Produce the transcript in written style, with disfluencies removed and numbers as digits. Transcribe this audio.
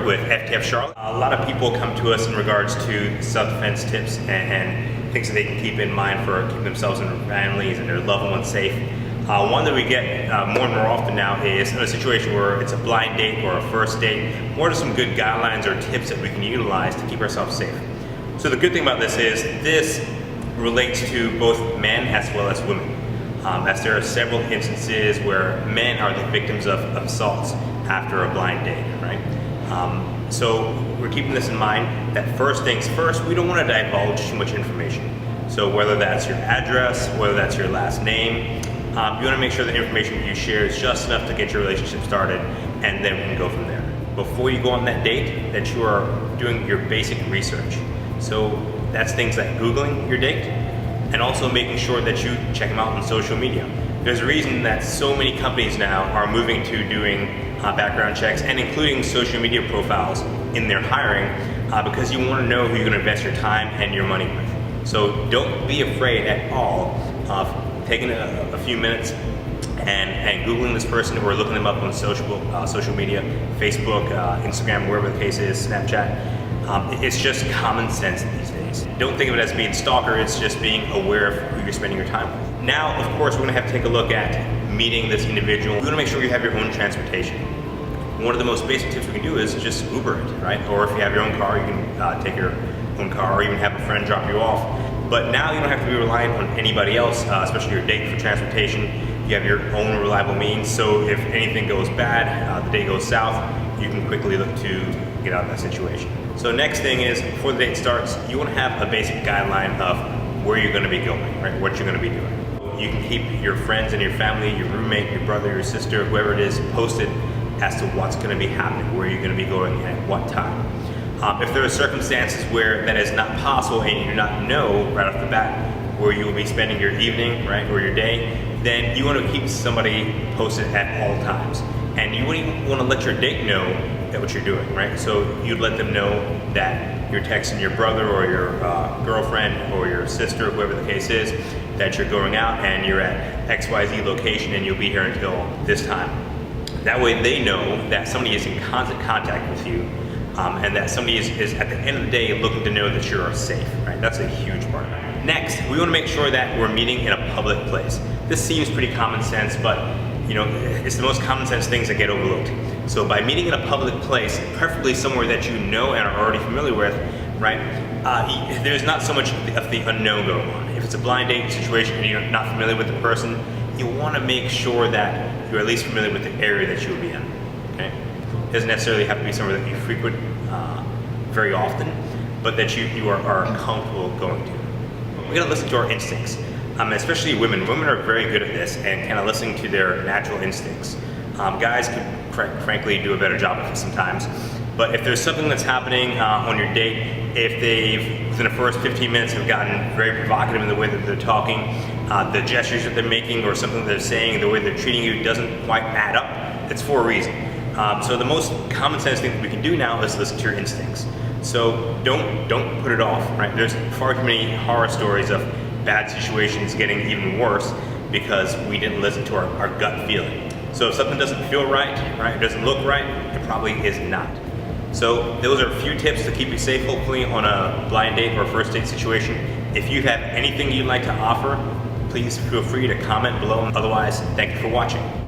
Stewart with FTF Charlotte. A lot of people come to us in regards to self-defense tips and things that they can keep in mind for keeping themselves and their families and their loved ones safe. One that we get more and more often now is in a situation where it's a blind date or a first date. What are some good guidelines or tips that we can utilize to keep ourselves safe? So the good thing about this is this relates to both men as well as women. As there are several instances where men are the victims of assaults after a blind date, right? So we're keeping this in mind that first things first, we don't want to divulge too much information. So whether that's your address, whether that's your last name, you want to make sure the information that you share is just enough to get your relationship started, and then we can go from there. Before you go on that date, that you are doing your basic research. So that's things like Googling your date, and also making sure that you check them out on social media. There's a reason that so many companies now are moving to doing background checks and including social media profiles in their hiring because you want to know who you're going to invest your time and your money with. So don't be afraid at all of taking a few minutes and Googling this person or looking them up on social media, Facebook, Instagram, wherever the case is, Snapchat. It's just common sense these days. Don't think of it as being stalker, it's just being aware of who you're spending your time with. Now, of course, we're gonna have to take a look at meeting this individual. You wanna make sure you have your own transportation. One of the most basic tips we can do is just Uber it, right? Or if you have your own car, you can take your own car or even have a friend drop you off. But now you don't have to be reliant on anybody else, especially your date for transportation. You have your own reliable means, so if anything goes bad, the day goes south, you can quickly look to get out of that situation. So next thing is, before the date starts, you want to have a basic guideline of where you're going to be going, right? What you're going to be doing. You can keep your friends and your family, your roommate, your brother, your sister, whoever it is, posted as to what's going to be happening, where you're going to be going at what time. If there are circumstances where that is not possible and you do not know right off the bat where you will be spending your evening, right, or your day, then you want to keep somebody posted at all times. And you wouldn't even want to let your date know that what you're doing, right? So you'd let them know that you're texting your brother or your girlfriend or your sister, whoever the case is, that you're going out and you're at XYZ location and you'll be here until this time. That way they know that somebody is in constant contact with you and that somebody is at the end of the day looking to know that you're safe, right? That's a huge part. Next, we want to make sure that we're meeting in a public place. This seems pretty common sense, but you know, it's the most common sense things that get overlooked. So by meeting in a public place, preferably somewhere that you know and are already familiar with, right, there's not so much of the unknown going on. If it's a blind date situation and you're not familiar with the person, you want to make sure that you're at least familiar with the area that you'll be in, okay? It doesn't necessarily have to be somewhere that you frequent very often, but that you are comfortable going to. We gotta listen to our instincts. Especially women. Women are very good at this and kind of listening to their natural instincts. Guys could frankly do a better job of it sometimes. But if there's something that's happening on your date, if they've, within the first 15 minutes, have gotten very provocative in the way that they're talking, the gestures that they're making or something they're saying, the way they're treating you doesn't quite add up, it's for a reason. So the most common sense thing that we can do now is listen to your instincts. So don't put it off, right? There's far too many horror stories of bad situations getting even worse because we didn't listen to our gut feeling. So if something doesn't feel right, it doesn't look right, it probably is not. So those are a few tips to keep you safe, hopefully on a blind date or a first date situation. If you have anything you'd like to offer, please feel free to comment below. Otherwise, thank you for watching.